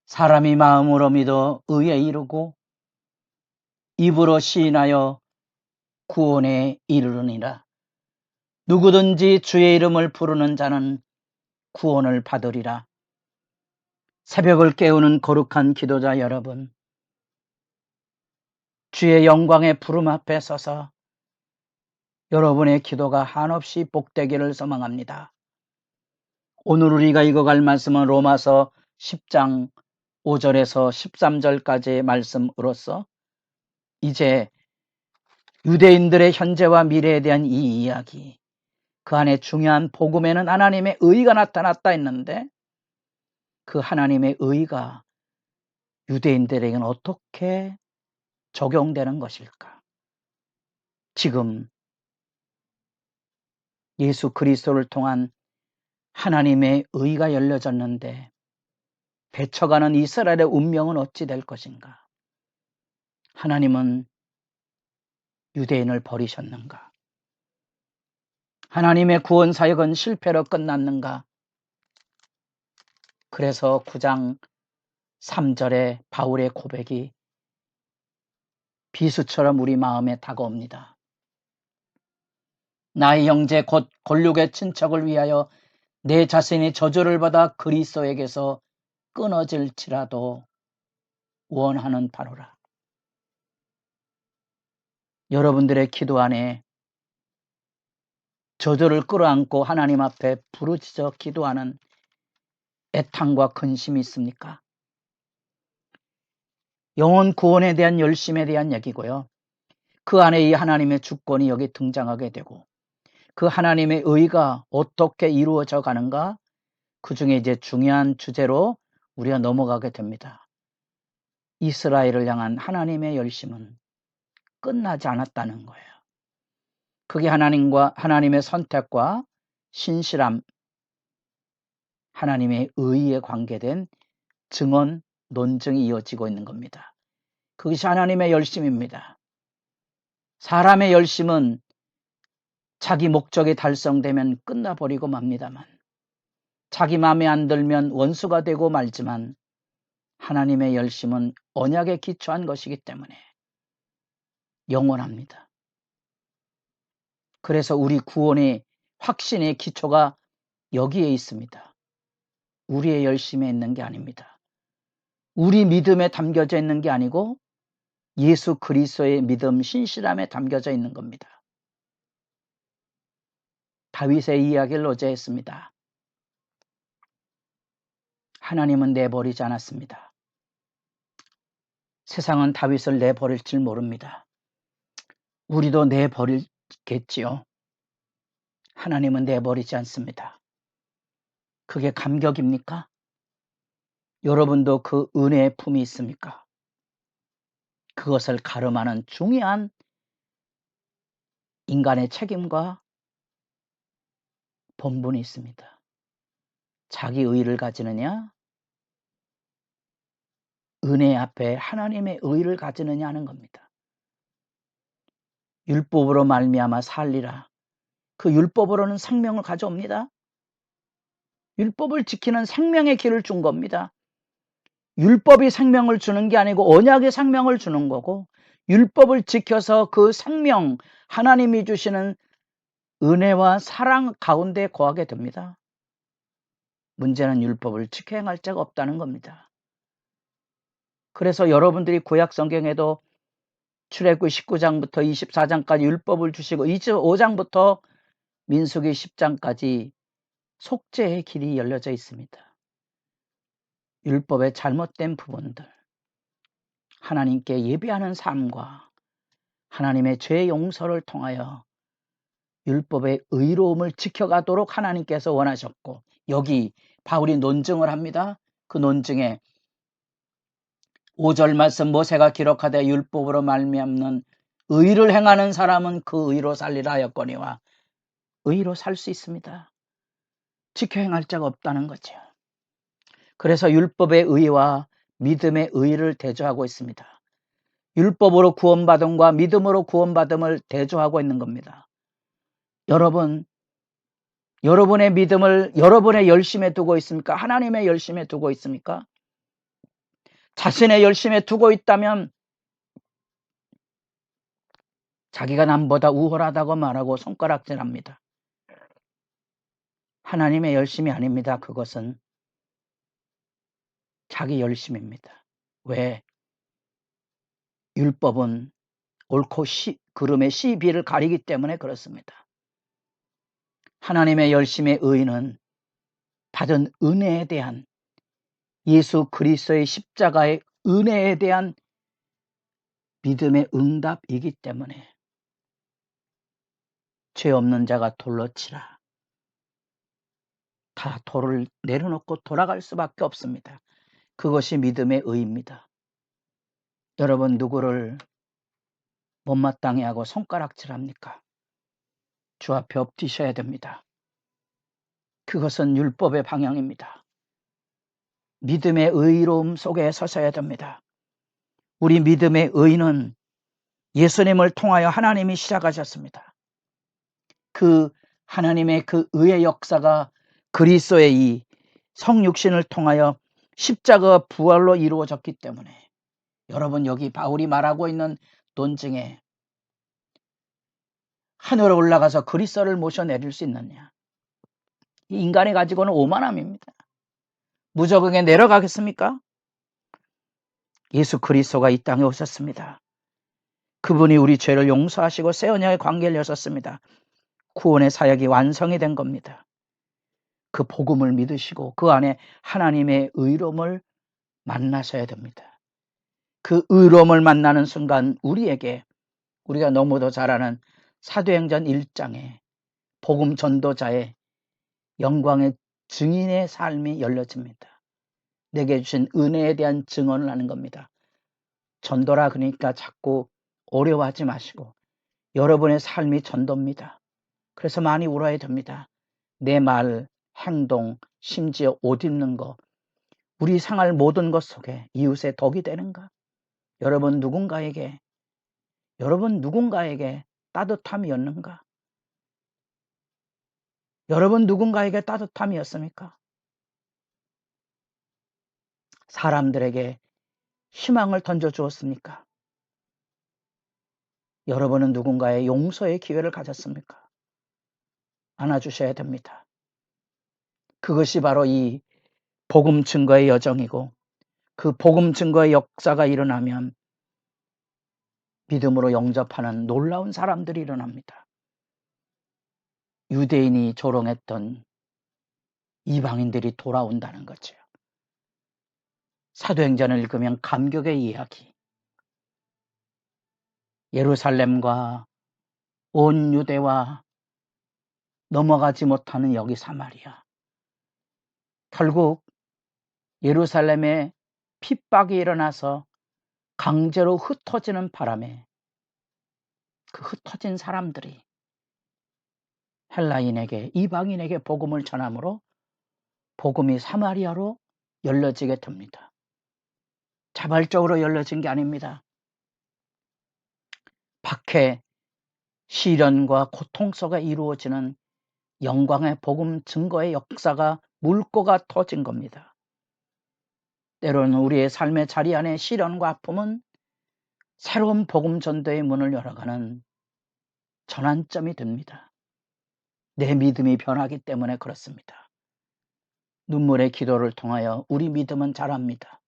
사람이 마음으로 믿어 의에 이르고 입으로 시인하여 구원에 이르느니라. 누구든지 주의 이름을 부르는 자는 구원을 받으리라. 새벽을 깨우는 거룩한 기도자 여러분, 주의 영광의 부름 앞에 서서 여러분의 기도가 한없이 복되기를 소망합니다. 오늘 우리가 읽어갈 말씀은 로마서 10장 5절에서 13절까지의 말씀으로서 이제 유대인들의 현재와 미래에 대한 이 이야기, 그 안에 중요한 복음에는 하나님의 의가 나타났다 했는데 그 하나님의 의가 유대인들에게는 어떻게 적용되는 것일까? 지금 예수 그리스도를 통한 하나님의 의가 열려졌는데 배쳐가는 이스라엘의 운명은 어찌 될 것인가? 하나님은 유대인을 버리셨는가? 하나님의 구원 사역은 실패로 끝났는가? 그래서 9장 3절에 바울의 고백이 비수처럼 우리 마음에 다가옵니다. 나의 형제 곧 골육의 친척을 위하여 내 자신이 저주를 받아 그리스도에게서 끊어질지라도 원하는 바로라. 여러분들의 기도 안에 저주를 끌어안고 하나님 앞에 부르짖어 기도하는 애탕과 근심이 있습니까? 영혼 구원에 대한 열심에 대한 얘기고요. 그 안에 이 하나님의 주권이 여기 등장하게 되고 그 하나님의 의가 어떻게 이루어져 가는가? 그 중에 이제 중요한 주제로 우리가 넘어가게 됩니다. 이스라엘을 향한 하나님의 열심은 끝나지 않았다는 거예요. 그게 하나님의 선택과 신실함, 하나님의 의에 관계된 증언, 논증이 이어지고 있는 겁니다. 그것이 하나님의 열심입니다. 사람의 열심은 자기 목적이 달성되면 끝나버리고 맙니다만 자기 마음에 안 들면 원수가 되고 말지만 하나님의 열심은 언약에 기초한 것이기 때문에 영원합니다. 그래서 우리 구원의 확신의 기초가 여기에 있습니다. 우리의 열심에 있는 게 아닙니다. 우리 믿음에 담겨져 있는 게 아니고 예수 그리스도의 믿음, 신실함에 담겨져 있는 겁니다. 다윗의 이야기를 어제 했습니다. 하나님은 내버리지 않았습니다. 세상은 다윗을 내버릴 줄 모릅니다. 우리도 내버리겠지요. 하나님은 내버리지 않습니다. 그게 감격입니까? 여러분도 그 은혜의 품이 있습니까? 그것을 가름하는 중요한 인간의 책임과 본분이 있습니다. 자기 의를 가지느냐? 은혜 앞에 하나님의 의를 가지느냐 하는 겁니다. 율법으로 말미암아 살리라. 그 율법으로는 생명을 가져옵니다. 율법을 지키는 생명의 길을 준 겁니다. 율법이 생명을 주는 게 아니고 언약이 생명을 주는 거고 율법을 지켜서 그 생명, 하나님이 주시는 은혜와 사랑 가운데 거하게 됩니다. 문제는 율법을 지켜 행할 자가 없다는 겁니다. 그래서 여러분들이 구약 성경에도 출애굽기 19장부터 24장까지 율법을 주시고 25장부터 민수기 10장까지 속죄의 길이 열려져 있습니다. 율법의 잘못된 부분들, 하나님께 예배하는 삶과 하나님의 죄 용서를 통하여 율법의 의로움을 지켜가도록 하나님께서 원하셨고 여기 바울이 논증을 합니다. 그 논증에 5절 말씀 모세가 기록하되 율법으로 말미암는 의를 행하는 사람은 그 의로 살리라 하였거니와 의로 살 수 있습니다. 지켜 행할 자가 없다는 거죠. 그래서 율법의 의와 믿음의 의를 대조하고 있습니다. 율법으로 구원받음과 믿음으로 구원받음을 대조하고 있는 겁니다. 여러분, 여러분의 믿음을 여러분의 열심에 두고 있습니까? 하나님의 열심에 두고 있습니까? 자신의 열심에 두고 있다면 자기가 남보다 우월하다고 말하고 손가락질합니다. 하나님의 열심이 아닙니다. 그것은 자기 열심입니다. 왜? 율법은 옳고 그름의 시비를 가리기 때문에 그렇습니다. 하나님의 열심의 의의는 받은 은혜에 대한, 예수 그리스도의 십자가의 은혜에 대한 믿음의 응답이기 때문에 죄 없는 자가 돌로 치라. 다 돌을 내려놓고 돌아갈 수밖에 없습니다. 그것이 믿음의 의입니다. 여러분, 누구를 못마땅해 하고 손가락질합니까? 주 앞에 엎드셔야 됩니다. 그것은 율법의 방향입니다. 믿음의 의로움 속에 서셔야 됩니다. 우리 믿음의 의는 예수님을 통하여 하나님이 시작하셨습니다. 그 하나님의 그 의의 역사가 그리스도의 이 성육신을 통하여 십자가 부활로 이루어졌기 때문에, 여러분, 여기 바울이 말하고 있는 논증에 하늘에 올라가서 그리스도를 모셔내릴 수 있느냐? 인간이 가지고는 오만함입니다. 무적응에 내려가겠습니까? 예수 그리스도가 이 땅에 오셨습니다. 그분이 우리 죄를 용서하시고 새 언약의 관계를 여셨습니다. 구원의 사역이 완성이 된 겁니다. 그 복음을 믿으시고 그 안에 하나님의 의로움을 만나셔야 됩니다. 그 의로움을 만나는 순간 우리가 너무도 잘 아는 사도행전 1장에 복음 전도자의 영광의 증인의 삶이 열려집니다. 내게 주신 은혜에 대한 증언을 하는 겁니다. 전도라 그러니까 자꾸 어려워하지 마시고 여러분의 삶이 전도입니다. 그래서 많이 울어야 됩니다. 내 말, 행동, 심지어 옷 입는 거, 우리 생활 모든 것 속에 이웃의 덕이 되는가? 여러분 누군가에게 따뜻함이었는가? 여러분 누군가에게 따뜻함이었습니까? 사람들에게 희망을 던져주었습니까? 여러분은 누군가의 용서의 기회를 가졌습니까? 안아주셔야 됩니다. 그것이 바로 이 복음 증거의 여정이고, 그 복음 증거의 역사가 일어나면 믿음으로 영접하는 놀라운 사람들이 일어납니다. 유대인이 조롱했던 이방인들이 돌아온다는 거죠. 사도행전을 읽으면 감격의 이야기. 예루살렘과 온 유대와 넘어가지 못하는 여기 사마리아. 결국 예루살렘에 핍박이 일어나서 강제로 흩어지는 바람에 그 흩어진 사람들이 헬라인에게, 이방인에게 복음을 전함으로 복음이 사마리아로 열려지게 됩니다. 자발적으로 열려진 게 아닙니다. 박해, 시련과 고통 속에 이루어지는 영광의 복음 증거의 역사가 물꼬가 터진 겁니다. 때로는 우리의 삶의 자리 안에 시련과 아픔은 새로운 복음 전도의 문을 열어가는 전환점이 됩니다. 내 믿음이 변하기 때문에 그렇습니다. 눈물의 기도를 통하여 우리 믿음은 자랍니다.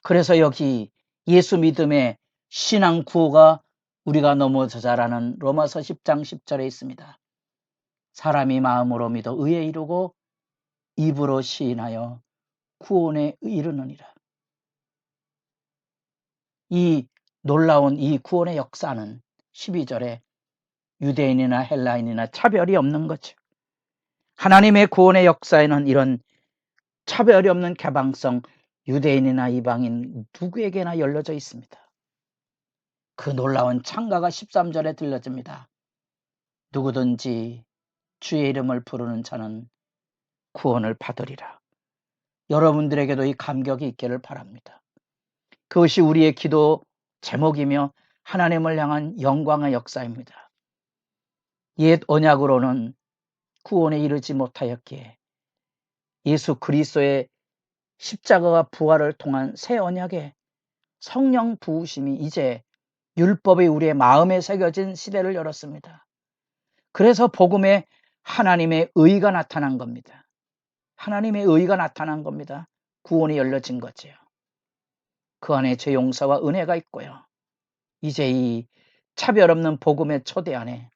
그래서 여기 예수 믿음의 신앙 구호가 우리가 너무 잘 아는 로마서 10장 10절에 있습니다. 사람이 마음으로 믿어 의에 이르고 입으로 시인하여 구원에 이르느니라. 이 놀라운 이 구원의 역사는 12절에 유대인이나 헬라인이나 차별이 없는 거죠. 하나님의 구원의 역사에는 이런 차별이 없는 개방성, 유대인이나 이방인 누구에게나 열려져 있습니다. 그 놀라운 창가가 13절에 들려집니다. 누구든지 주의 이름을 부르는 자는 구원을 받으리라. 여러분들에게도 이 감격이 있기를 바랍니다. 그것이 우리의 기도 제목이며 하나님을 향한 영광의 역사입니다. 옛 언약으로는 구원에 이르지 못하였기에 예수 그리스도의 십자가와 부활을 통한 새 언약의 성령 부으심이 이제 율법이 우리의 마음에 새겨진 시대를 열었습니다. 그래서 복음에 하나님의 의가 나타난 겁니다. 하나님의 의가 나타난 겁니다. 구원이 열려진 거지요. 그 안에 죄 용서와 은혜가 있고요. 이제 이 차별 없는 복음의 초대 안에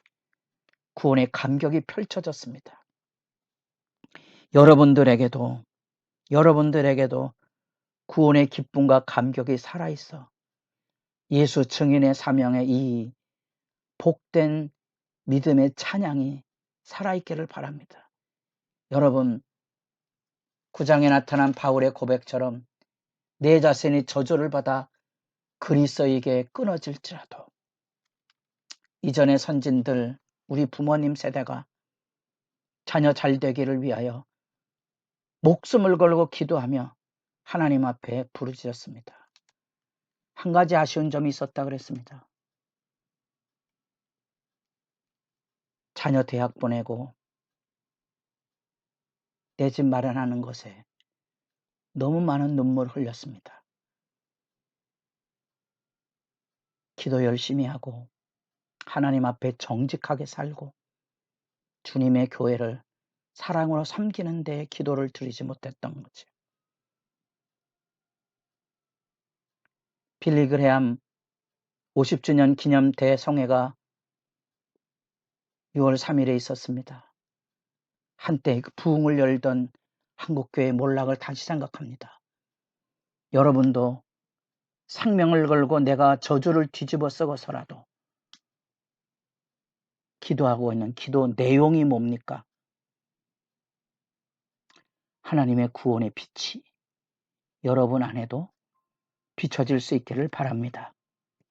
구원의 감격이 펼쳐졌습니다. 여러분들에게도 구원의 기쁨과 감격이 살아있어 예수 증인의 사명의 이 복된 믿음의 찬양이 살아있기를 바랍니다. 여러분, 9장에 나타난 바울의 고백처럼 내 자신이 저주를 받아 그리스도에게 끊어질지라도 이전의 선진들, 우리 부모님 세대가 자녀 잘 되기를 위하여 목숨을 걸고 기도하며 하나님 앞에 부르짖었습니다. 한 가지 아쉬운 점이 있었다 그랬습니다. 자녀 대학 보내고 내 집 마련하는 것에 너무 많은 눈물을 흘렸습니다. 기도 열심히 하고 하나님 앞에 정직하게 살고 주님의 교회를 사랑으로 섬기는 데 기도를 드리지 못했던 거죠. 빌리 그레함 50주년 기념 대성회가 6월 3일에 있었습니다. 한때 그 부흥을 열던 한국교회의 몰락을 다시 생각합니다. 여러분도 생명을 걸고 내가 저주를 뒤집어 쓰고서라도 기도하고 있는 기도 내용이 뭡니까? 하나님의 구원의 빛이 여러분 안에도 비춰질 수 있기를 바랍니다.